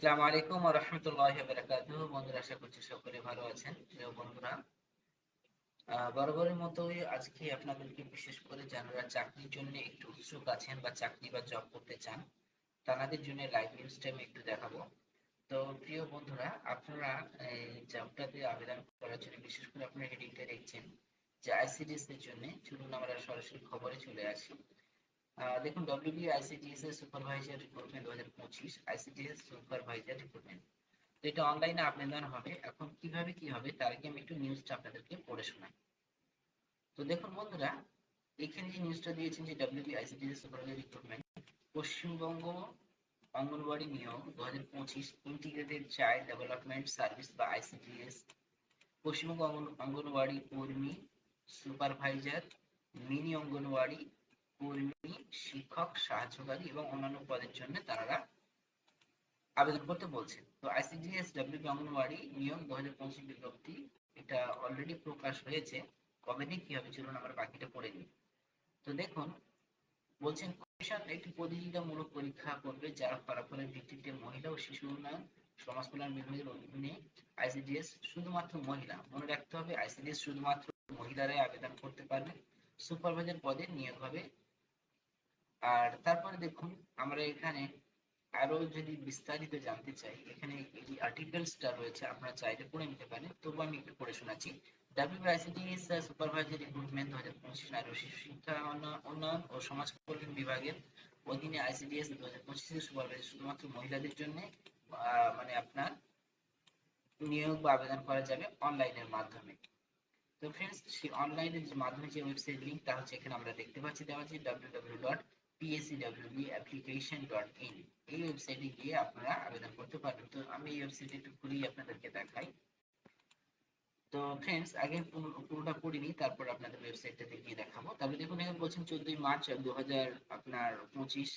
আসসালামু আলাইকুম ওয়া রাহমাতুল্লাহি ওয়া বারাকাতুহু। বন্ধুরা, আশা করছি সকলে ভালো আছেন। প্রিয় বন্ধুরা, বরাবরের মতোই আজকে আপনাদেরকে বিশেষ করে যারা চাকরির জন্য একটু উৎসুক আছেন বা চাকরি বা জব করতে চান, তাদের জন্য লাইভ নিউজটা আমি একটু দেখাবো। তো প্রিয় বন্ধুরা, আপনারা এই জবটাতে আবেদন করার জন্য বিশেষ করে আপনারা হেডিংটা দেখছেন যে আইসিডিএস এর জন্য। চলুন আমরা সরাসরি খবরে চলে আসি। দেখুন, ডব্লিউবি আইসিডিএস এর supervisor recruitment 2025 ICDS supervisor recruitment. তো এটা অনলাইনে আবেদন হবে। এখন কিভাবে কি হবে তার আগে আমি একটু নিউজটা আপনাদেরকে পড়ে শোনাই। তো দেখুন বন্ধুরা, এখানে যে নিউজটা দিয়েছেন যে ডব্লিউবিআইসিডিএস সুপারভাইজার রিক্রুটমেন্ট, পশ্চিমবঙ্গ অঙ্গনওয়াড়ি নিয়োগ 2025 ইন্টিগ্রেটেড চাইল্ড ডেভেলপমেন্ট সার্ভিস বা আইসিডিএস, পশ্চিমবঙ্গ অঙ্গনওয়াড়ি কর্মী, সুপারভাইজার, মিনি অঙ্গনওয়াড়ি কর্মী, শিক্ষক, সাহায্যকারী এবং অন্যান্য পদের জন্য তারা আবেদন করতে বলছে। তো আইসিডিএস ডব্লিউবি অঙ্গনওয়াড়ি নিয়োগ 2025 বিজ্ঞপ্তি, এটা অলরেডি প্রকাশ হয়েছে। কবে থেকে কি হবে চলুন আমরা বাকিটা পড়ে নিই। তো দেখুন, বলছেন কমিশন একটি প্রতিযোগিতামূলক পরীক্ষা করবে যার ফলাফলের ভিত্তিতে মহিলা ও শিশু উন্নয়ন সমাজ কল্যাণ বিভাগের অধীনে আইসিডিএস শুধুমাত্র মহিলা, মনে রাখতে হবে আইসিডিএস শুধুমাত্র মহিলারাই আবেদন করতে পারবে, সুপারভাইজার পদে নিয়োগ হবে। আর তারপরে দেখুন, আমরা এখানে আরো যদি বিস্তারিত জানতে চাই, এখানে এই আর্টিকেলসটা রয়েছে, আপনারা চাইলে পড়ে নিতে পারেন, তবু আমি একটু পড়ে শোনাচ্ছি। ডাব্লিউআইসিডিএস সুপারভাইজারি রিক্রুটমেন্ট 2025 নারী ও শিশু শিক্ষা উন্নয়ন ও সমাজ কল্যাণ বিভাগের অধীনে আইসিডিএস 2025 সুপারভাইজার শুধুমাত্র মহিলাদের জন্য মানে আপনার নিয়োগ বা আবেদন করা যাবে অনলাইনের মাধ্যমে। তো ফ্রেন্ডস, সেই অনলাইনের যে মাধ্যমে যে ওয়েবসাইট লিঙ্কটা হচ্ছে এখানে আমরা দেখতে পাচ্ছি দেওয়া আছে www.pscwbapplication.in। এই ওয়েবসাইটে গিয়ে আপনারা আবেদন করতে পারবেন। তো আমি এই ওয়েবসাইটে একটু ঘুরিয়ে আপনাদেরকে দেখাই। তো ফ্রেন্ডস, আগে পুরোটা পড়িনি, তারপর আপনাদের ওয়েবসাইটটা দেখিয়ে দেখাবো। তারপরে দেখুন, এখানে বলছেন 14 মার্চ 2025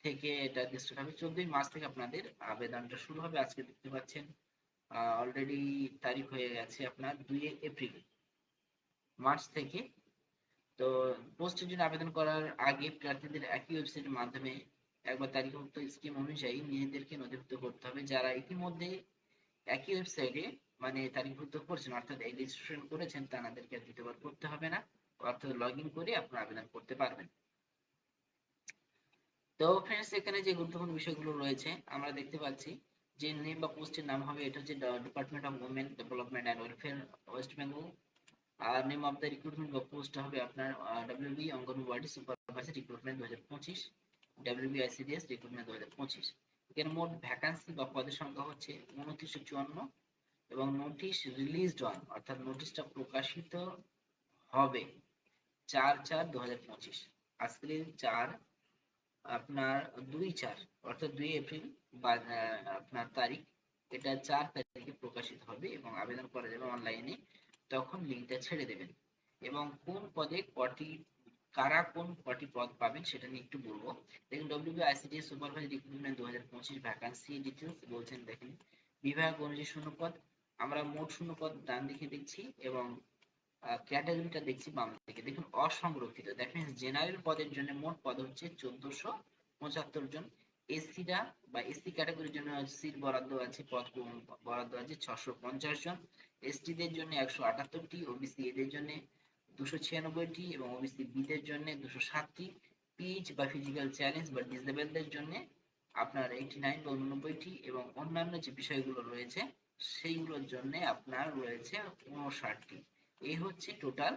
থেকে এটা স্টার্ট হবে। 14 মার্চ থেকে আপনাদের আবেদনটা শুরু হবে। আজকে দেখতে পাচ্ছেন অলরেডি তারিখ হয়ে গেছে আপনার 2 এপ্রিল, মার্চ থেকে। তো পোস্টের জন্য আবেদন করার আগে প্রার্থীদের একই ওয়েবসাইটের মাধ্যমে একবার তালিকাভুক্ত স্কিম অনুযায়ী নিজেদেরকে নথিভুক্ত করতে হবে। যারা ইতিমধ্যে একই ওয়েবসাইটে মানে তালিকাভুক্ত করছেন, অর্থাৎ রেজিস্ট্রেশন করেছেন, তাদেরকে আর দ্বিতীয়বার করতে হবে না, অর্থাৎ লগ ইন করে আপনারা আবেদন করতে পারবেন। তো ফ্রেন্ডস, এখানে যে গুরুত্বপূর্ণ বিষয়গুলো রয়েছে আমরা দেখতে পাচ্ছি যে নেম বা পোস্টের নাম হবে, এটা হচ্ছে department of women development and welfare, West Bengal. আর নেম অফ দ্য রিক্রুটমেন্ট বা পোস্ট হবে আপনার WB anganwadi supervisor recruitment 2025, WB ICDS recruitment 2025। এখানে মোট ভ্যাকান্সি বা পদের সংখ্যা হচ্ছে 2954 এবং নোটিশ রিলিজড অন, অর্থাৎ নোটিশটা প্রকাশিত হবে 4/4/2025। আজকের 4 আপনার 2/4 অর্থাৎ 2 এপ্রিল বা আপনার তারিখ, এটা 4 তারিখে প্রকাশিত হবে এবং আবেদন করা যাবে অনলাইনে। তখন লিঙ্কটা ছেড়ে দেবেন এবং কোন পদে কটি, কারা কোন কটি পদ পাবেন সেটা নিয়ে একটু বলবো। দেখুন, ডব্লিউবিআইসিডি সুপারভাইজার রিক্রুটমেন্ট 2025 ভ্যাকান্সি ডিটেলস বলছেন। দেখেন, বিভাগ অনুযায়ী শূন্যপদ, আমরা মোট শূন্যপদ ডান দিকে দেখছি এবং ক্যাটাগরিটা দেখছি বাম দিকে। দেখুন, অসংরক্ষিত, দেখেন জেনারেল পদের জন্য মোট পদ হচ্ছে 1475 জন। এসসিরা বা এসসি ক্যাটাগরির জন্য সিট বরাদ্দ আছে, পদ বরাদ্দ আছে 650 জন। এসটিদের জন্য 178টি, ওবিসি এদের জন্য 296টি এবং ওবিসি বিদের জন্য 207টি। পিচ বা ফিজিক্যাল চ্যালেঞ্জ বা ডিসেবলদের জন্য আপনার 89 বা 89টি এবং অন্যান্য যে বিষয়গুলো রয়েছে সেইগুলোর জন্য আপনার রয়েছে 59টি। এই হচ্ছে টোটাল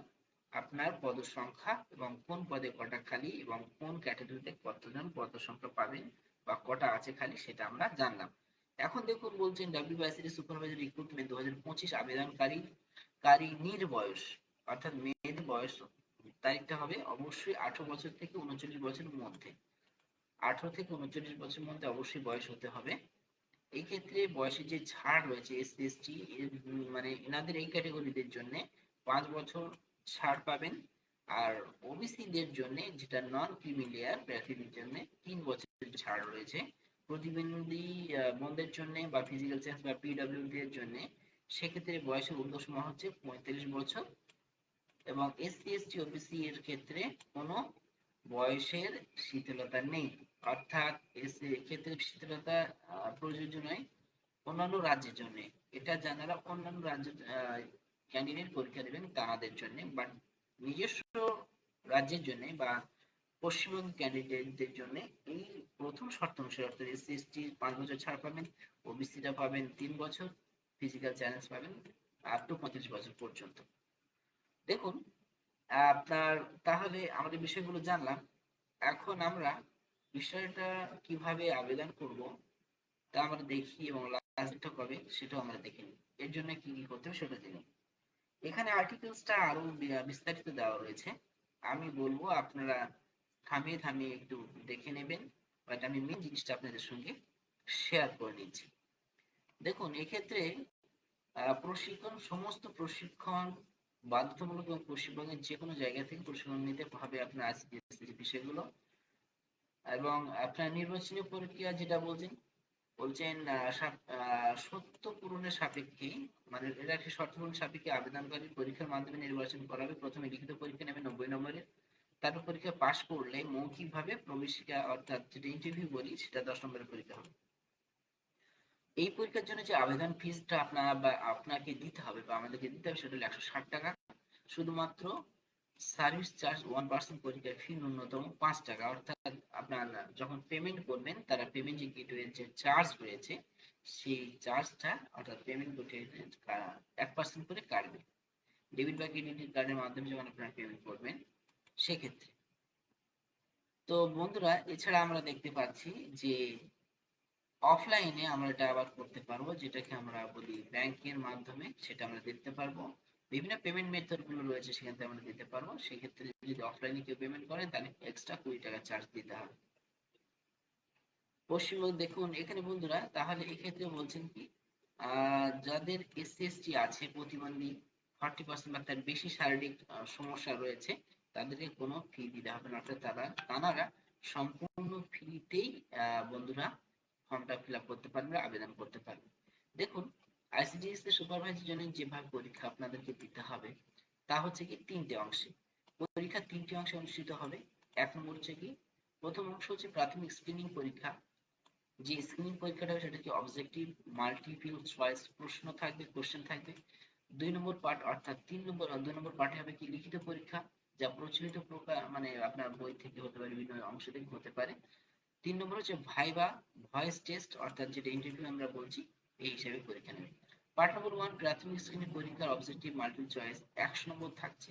আপনার পদ সংখ্যা এবং কোন পদে কটা খালি এবং কোন ক্যাটাগরিতে কতজন পদ সংখ্যা পাবেন বা কটা আছে খালি সেটা আমরা জানলাম। এখন দেখুন, বলছেন ডাব্লিউবিআইসিডি সুপারভাইজার রিক্রুটমেন্ট 2025 আবেদনকারীর বয়স, অর্থাৎ মেয়েদের বয়স তারিখটা হবে অবশ্যই 18 বছর থেকে 39 বছরের মধ্যে। 18 থেকে 39 বছরের মধ্যে অবশ্যই বয়স হতে হবে। এই ক্ষেত্রে বয়সের যে ছাড় রয়েছে এসসি এসটি মানে এনাদের এই ক্যাটাগরিদের জন্য 5 বছর ছাড় পাবেন। আর ওবিসিদের জন্য, যেটা নন ক্রিমিলিয়ার প্রার্থীদের জন্য 3 বছরের ছাড় রয়েছে। প্রতিবন্ধী বোনদের জন্য বা ফিজিক্যাল চেঞ্জ বা পিডব্লিউডি এর জন্য সেক্ষেত্রে বয়সের ঊর্ধ্বসীমা হচ্ছে 35 বছর এবং এসসি এসটি ওবিসি এর ক্ষেত্রে কোনো বয়সের শিথিলতা নেই। অর্থাৎ ক্ষেত্রে শীতলতা প্রযোজ্য নয় অন্যান্য রাজ্যের জন্য। এটা যারা অন্যান্য রাজ্যের ক্যান্ডিডেট পরীক্ষা দেবেন তাদের জন্য, বাট নিজস্ব রাজ্যের জন্য বা পশ্চিমবঙ্গ ক্যান্ডিডেটদের জন্য এই প্রথম শর্ত অনুসারে অর্থাৎ এসসি এসটি 5 বছর ছাড় পাবেন, ওবিসিরা পাবেন 3 বছর, ফিজিক্যাল চ্যালেঞ্জ পাবেন আপ টু 35 বছর পর্যন্ত। দেখুন আপনার তাহলে আমাদের বিষয়গুলো জানলাম। এখন আমরা বিষয়টা কিভাবে আবেদন করব তা আমরা দেখি এবং লাস্টটা কবে সেটাও আমরা দেখে নিই। এর জন্য কি কি করতে হবে সেটা জেনে নিই। এখানে আর্টিকেলসটা আরো বিস্তারিত দেওয়া রয়েছে। আমি বলবো আপনারা থামিয়ে থামিয়ে একটু দেখে নেবেন, বাট আমি মেন জিনিসটা আপনাদের সঙ্গে শেয়ার করে নিচ্ছি। দেখুন এক্ষেত্রে সমস্ত প্রশিক্ষণ বাধ্যতামূলক এবং পশ্চিমবঙ্গের যে কোনো জায়গা থেকে প্রশিক্ষণ নিতে হবে আপনার আইসিডিএস বিষয়গুলো। এবং আপনার নির্বাচনী প্রক্রিয়া যেটা বলছেন সত্য পূরণের সাপেক্ষে, মানে এটা একটি শর্ত পূরণ সাপেক্ষে আবেদনকারী পরীক্ষার মাধ্যমে নির্বাচন করা হবে। প্রথমে লিখিত পরীক্ষা নেবে 90 নম্বরের, তারপর পরীক্ষা পাশ করলে মৌখিকভাবে প্রবেশিকা অর্থাৎ যেটা ইন্টারভিউ বলি সেটা 10 নম্বরের পরীক্ষা হবে। এই পরীক্ষার জন্য যে আবেদন ফিসটা আপনাকে দিতে হবে বা আমাদেরকে দিতে হবে সেটা হলো 160 টাকা। শুধুমাত্র সার্ভিস চার্জ 1% পরীক্ষার ফি ন্যূনতম 5 টাকা। অর্থাৎ আপনার যখন পেমেন্ট করবেন তারা পেমেন্ট যে গেটওয়ে যে চার্জ রয়েছে সেই চার্জটা অর্থাৎ পেমেন্ট গেটওয়ে 1% করে কাটবে। ডেবিট বা ক্রেডিট কার্ডের মাধ্যমে যখন আপনারা পেমেন্ট করবেন সেক্ষেত্রে। তো বন্ধুরা এছাড়া আমরা দেখতে পাচ্ছি যে অফলাইনে আমরা এটা আবার করতে পারবো, যেটাকে আমরা বলি ব্যাংকের মাধ্যমে, সেটা আমরা দিতে পারবো। বিভিন্ন পেমেন্ট মেথড গুলো রয়েছে সেখান থেকে আমরা দিতে পারবো। সেক্ষেত্রে যদি অফলাইনে কেউ পেমেন্ট করে তাহলে এক্সট্রা 20 টাকা চার্জ দিতে হবে। পশ্চিমবঙ্গ দেখুন এখানে বন্ধুরা তাহলে এক্ষেত্রে বলছেন কি যাদের এসসি এসটি আছে, প্রতিবন্ধী 40% বা তার বেশি শারীরিক সমস্যা রয়েছে, তাদেরকে কোনো ফি দিতে হবে না। অর্থাৎ তারা সম্পূর্ণ ফ্রিতেই বন্ধুরা ফর্মটা ফিল আপ করতে পারবে, আবেদন করতে পারবে। দেখুন আইসিডিএস এর সুপারভাইজার জন্য যেভাবে পরীক্ষা আপনাদেরকে দিতে হবে তা হচ্ছে কি 3টে অংশে। পরীক্ষা 3টে অংশে অনুষ্ঠিত হবে। 1 নম্বর হচ্ছে কি, প্রথম অংশ হচ্ছে প্রাথমিক স্ক্রিনিং পরীক্ষা। যে স্ক্রিনিং পরীক্ষাটা সেটা কি অবজেক্টিভ মাল্টিপল চয়েস প্রশ্ন থাকবে, কোশ্চেন থাকবে। 2 নম্বর পার্ট অর্থাৎ 2 নম্বর পার্টে হবে কি লিখিত পরীক্ষা, যা প্রচলিত প্রকার মানে আপনার বই থেকে হতে পারে, বিভিন্ন অংশ থেকে হতে পারে। 3 নম্বর হচ্ছে ভাইবা ভয়েস টেস্ট অর্থাৎ যেটা ইন্টারভিউ আমরা বলছি, এই হিসাবে পরীক্ষা নেবে। পার্ট নম্বর 1 প্রাথমিক স্ক্রিনিং পরীক্ষার অবজেক্টিভ মাল্টিপল চয়েস 100 নম্বর থাকছে।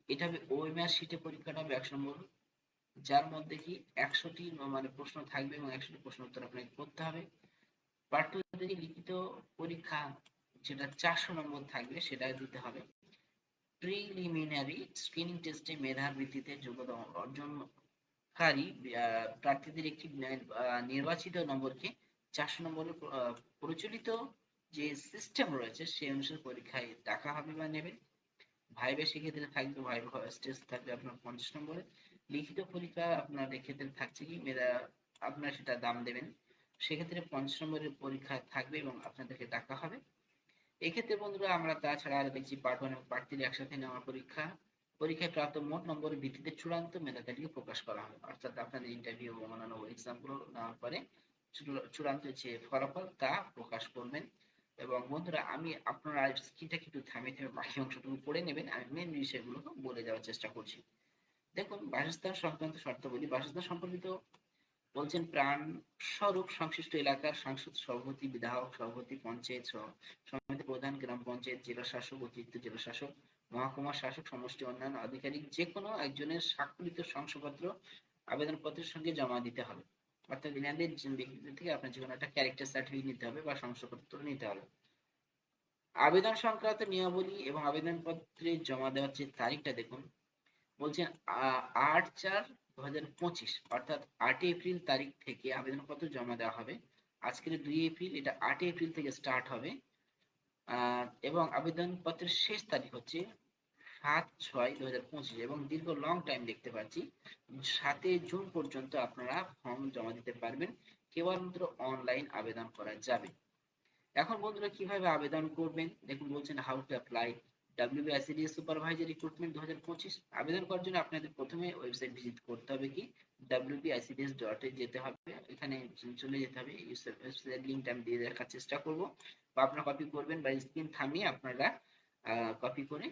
এটা হবে ওএমআর শিটে পরীক্ষাটা হবে 100 নম্বর, যার মধ্যে কি 100টি মানে প্রশ্ন থাকবে এবং 100টি প্রশ্ন উত্তর আপনাকে করতে হবে। পার্ট টু থেকে লিখিত পরীক্ষা যেটা 400 নম্বর থাকবে সেটা দিতে হবে। প্রিলিমিনারি স্ক্রিনিং টেস্টে মেধার ভিত্তিতে যোগ্যতা অর্জনকারী প্রার্থীদের একটি নির্বাচিত নম্বরকে 400 নম্বরের প্রচলিত যে সিস্টেম রয়েছে সেই অনুসারে পরীক্ষায় ডাকা হবে বা নেবে। ভাইবা সেক্ষেত্রে থাকবে, ভাইবা স্টেজ থাকবে আপনার 50 নম্বরে। লিখিত পরীক্ষা আপনার এক্ষেত্রে থাকছে কি আপনার সেটা দাম দেবেন। সেক্ষেত্রে 50 নম্বরের পরীক্ষা থাকবে এবং আপনাদেরকে ডাকা হবে। এক্ষেত্রে বন্ধুরা আমরা তাছাড়া আরো দেখছি পার্ট ওয়ান এবং পার্ট থ্রি একসাথে নেওয়া পরীক্ষা। পরীক্ষায় প্রাপ্ত মোট নম্বরের ভিত্তিতে চূড়ান্ত মেধা তালিকা প্রকাশ করা হবে। অর্থাৎ আপনাদের ইন্টারভিউ এবং অন্যান্য এক্সাম গুলো নেওয়ার পরে চূড়ান্ত যে ফলাফল তা প্রকাশ করবেন। এবং বন্ধুরা আমি আপনারা স্ক্রিনটাকে একটু থামিয়ে থামিয়ে বাকি অংশটুকু পড়ে নেবেন, আমি মেন বিষয়গুলো বলে দেওয়ার চেষ্টা করছি। দেখুন বাসস্থান সংক্রান্ত শর্তাবলী, বাসস্থান সম্পর্কিত বলছেন প্রাণ স্বরূপ সংশ্লিষ্ট এলাকার সাংসদ সভাপতি বিধায়ক সভাপতি পঞ্চায়েত সমিতি প্রধান গ্রাম পঞ্চায়েত জেলা শাসক অতিরিক্ত জেলা শাসক মহকুমা শাসক সমষ্টি অন্যান্য আধিকারিক যে কোনো একজনের স্বাক্ষরিত শংসাপত্র আবেদনপত্রের সঙ্গে জমা দিতে হবে। অর্থাৎ এনাদের ব্যক্তিদের থেকে আপনার যে কোনো একটা ক্যারেক্টার সার্টিফিকেট নিতে হবে বা শংসাপত্র নিতে হবে। আবেদন সংক্রান্ত নিয়মাবলী এবং আবেদনপত্রে জমা দেওয়ার যে তারিখটা দেখুন, বলছেন 8/4/2025 অর্থাৎ 8 এপ্রিল তারিখ থেকে আবেদনপত্র জমা দেওয়া হবে। আজকের 2 এপ্রিল, এটা 8 এপ্রিল থেকে স্টার্ট হবে। এবং আবেদনপত্রের শেষ তারিখ হচ্ছে 7/6/2025 এবং দীর্ঘ লং টাইম দেখতে পাচ্ছি 7 জুন পর্যন্ত আপনারা ফর্ম জমা দিতে পারবেন। কেবলমাত্র অনলাইন আবেদন করা যাবে। এখন বন্ধুরা কিভাবে আবেদন করবেন দেখুন, বলছেন how to apply. WBICDS supervisor recruitment 2025। আবেদন করার জন্য আপনাদের প্রথমে ওয়েবসাইট ভিজিট করতে হবে, কি wbicds.এ যেতে হবে, এখানে চলে যেতে হবে। ওয়েবসাইট লিঙ্কটা আমি দিয়ে রাখার চেষ্টা করব, বা আপনারা কপি করবেন বা স্ক্রিন থামিয়ে আপনারা কপি করে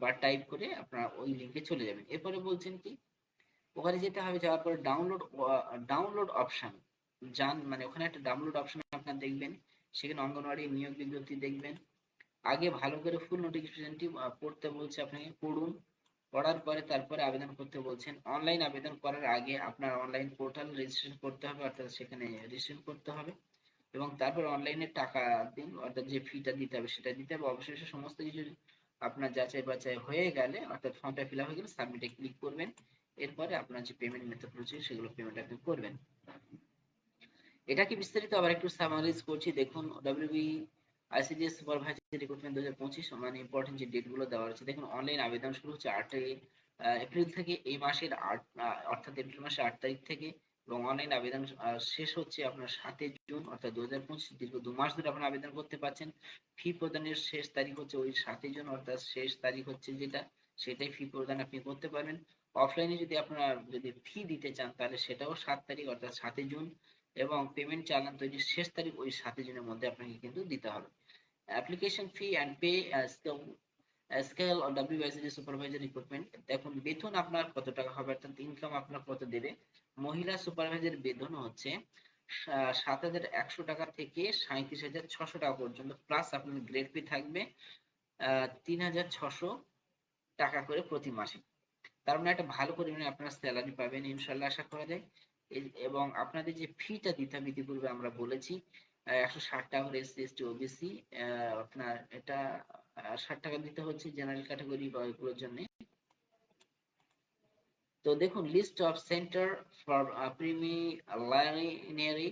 বা টাইপ করে আপনারা ওই লিঙ্কে চলে যাবেন। এরপরে বলছেন কি, ওখানে যেতে হবে, যাওয়ার পরে ডাউনলোড অপশন মানে ওখানে একটা ডাউনলোড অপশন আপনারা দেখবেন, সেখানে অঙ্গনওয়াড়ি নিয়োগ বিজ্ঞপ্তি দেখবেন। আগে ভালো করে ফুল নোটিফিকেশনটি পড়তে বলছে, আপনাকে পড়ুন। পড়ার পরে তারপরে আবেদন করতে বলছেন। অনলাইন আবেদন করার আগে আপনার অনলাইন পোর্টাল রেজিস্ট্রেশন করতে হবে, অর্থাৎ সেখানে রেজিস্ট্রেশন করতে হবে এবং তারপর অনলাইনে টাকা দিন, অর্থাৎ যে ফিটা দিতে হবে সেটা দিতে হবে। অবশেষে সমস্ত কিছু আপনার যাচাই বাছাই হয়ে গেলে, অর্থাৎ ফর্মটা ফিল আপ হয়ে গেলে সাবমিটে ক্লিক করবেন। এরপরে আপনার যে পেমেন্ট মেথড রয়েছে সেগুলো পেমেন্ট আপনি করবেন। এটাকে বিস্তারিত আবার একটু সামারাইজ করছি, দেখুন। আইসিডিএস সুপারভাইজার রিক্রুটমেন্ট 2025, মানে ইম্পর্টেন্ট যে ডেট গুলো দেওয়া আছে, দেখুন। অনলাইন আবেদন শুরু হচ্ছে 8 এপ্রিল থেকে, এই মাসের অর্থাৎ এপ্রিল মাসের 8 তারিখ থেকে, এবং অনলাইন আবেদন শেষ হচ্ছে আপনার 7 জুন, অর্থাৎ 2025। দীর্ঘ 2 মাস ধরে আপনারা আবেদন করতে পারছেন। ফি প্রদানের শেষ তারিখ হচ্ছে ওই 7 জুন, অর্থাৎ শেষ তারিখ হচ্ছে যেটা, সেটাই ফি প্রদান আপনি করতে পারবেন। অফলাইনে যদি আপনারা ফি দিতে চান তাহলে সেটাও 7 তারিখ, অর্থাৎ 7 জুন, এবং পেমেন্ট চালান তৈরির শেষ তারিখ ওই 7 জুনের মধ্যে আপনাকে কিন্তু দিতে হবে। Application fee and pay scale or WICD supervisor recruitment, দেখুন বেতন আপনার কত টাকা হবে, অর্থাৎ ইনকাম আপনার কত দেবে। মহিলা সুপারভাইজার বেতন হচ্ছে 7,100 টাকা থেকে 37,600 টাকা পর্যন্ত, প্লাস আপনার গ্রেড পে থাকবে 3,600 টাকা করে প্রতি মাসে। তার মানে একটা ভালো পরিমাণে আপনারা স্যালারি পাবেন ইনশাল্লাহ, আশা করা যায়। এবং আপনাদের যে ফিটা দিতে হবে, ইতিপূর্বে আমরা বলেছি 160 টাকা করে SC ST OBC, আপনার এটা 60 টাকা দিতে হচ্ছে জেনারেল ক্যাটাগরি বা এগুলোর জন্য। তো দেখুন, list of centre for preliminary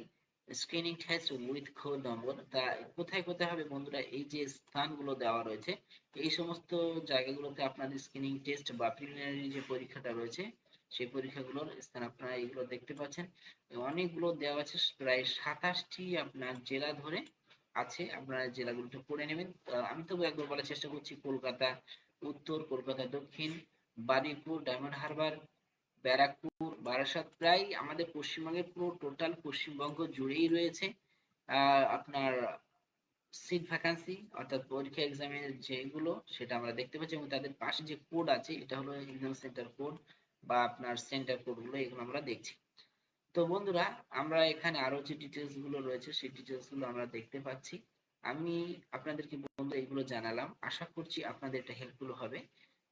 screening test with code number, তা কোথায় কোথায় হবে বন্ধুরা, এই যে স্থানগুলো দেওয়া রয়েছে, এই সমস্ত জায়গাগুলোতে আপনাদের স্ক্রিনিং টেস্ট বা প্রিলিমিনারি যে পরীক্ষাটা রয়েছে সেই পরীক্ষাগুলোর স্থান আপনারা এইগুলো দেখতে পাচ্ছেন। অনেকগুলো দেওয়া আছে, প্রায় 27টি আপনার জেলা ধরে আছে, আপনারা জেলাগুলোতে পড়ে নেবেন। আমি তবু একবার বলার চেষ্টা করছি: কলকাতা উত্তর, কলকাতা দক্ষিণ, বারুইপুর, ডায়মন্ড হারবার, ব্যারাকপুর, বারাসাত, প্রায় আমাদের পশ্চিমবঙ্গের পুরো টোটাল পশ্চিমবঙ্গ জুড়েই রয়েছে আপনার সিট ভ্যাকান্সি, অর্থাৎ পরীক্ষা এক্সামের যেগুলো সেটা আমরা দেখতে পাচ্ছি, এবং তাদের পাশে যে কোড আছে এটা হলো এক্সাম সেন্টার কোড বা আপনার সেন্টার কোড গুলো, এগুলো আমরা দেখছি। তো বন্ধুরা, আমরা এখানে আরো যে ডিটেলস গুলো রয়েছে সেই ডিটেলস গুলো আমরা দেখতে পাচ্ছি। আমি আপনাদেরকে বন্ধু এগুলো জানালাম, আশা করছি আপনাদের এটা হেল্পফুল হবে।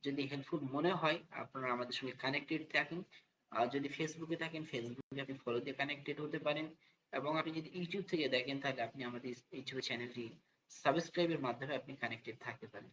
যদি হেল্পফুল মনে হয় আপনারা আমাদের সঙ্গে কানেক্টেড থাকেন, আর যদি ফেসবুকে থাকেন ফেসবুকে আপনি ফলো দিয়ে কানেক্টেড হতে পারেন, এবং আপনি যদি ইউটিউব থেকে দেখেন তাহলে আপনি আমাদের ইউটিউব চ্যানেলটি সাবস্ক্রাইবের মাধ্যমে আপনি কানেক্টেড থাকতে পারেন।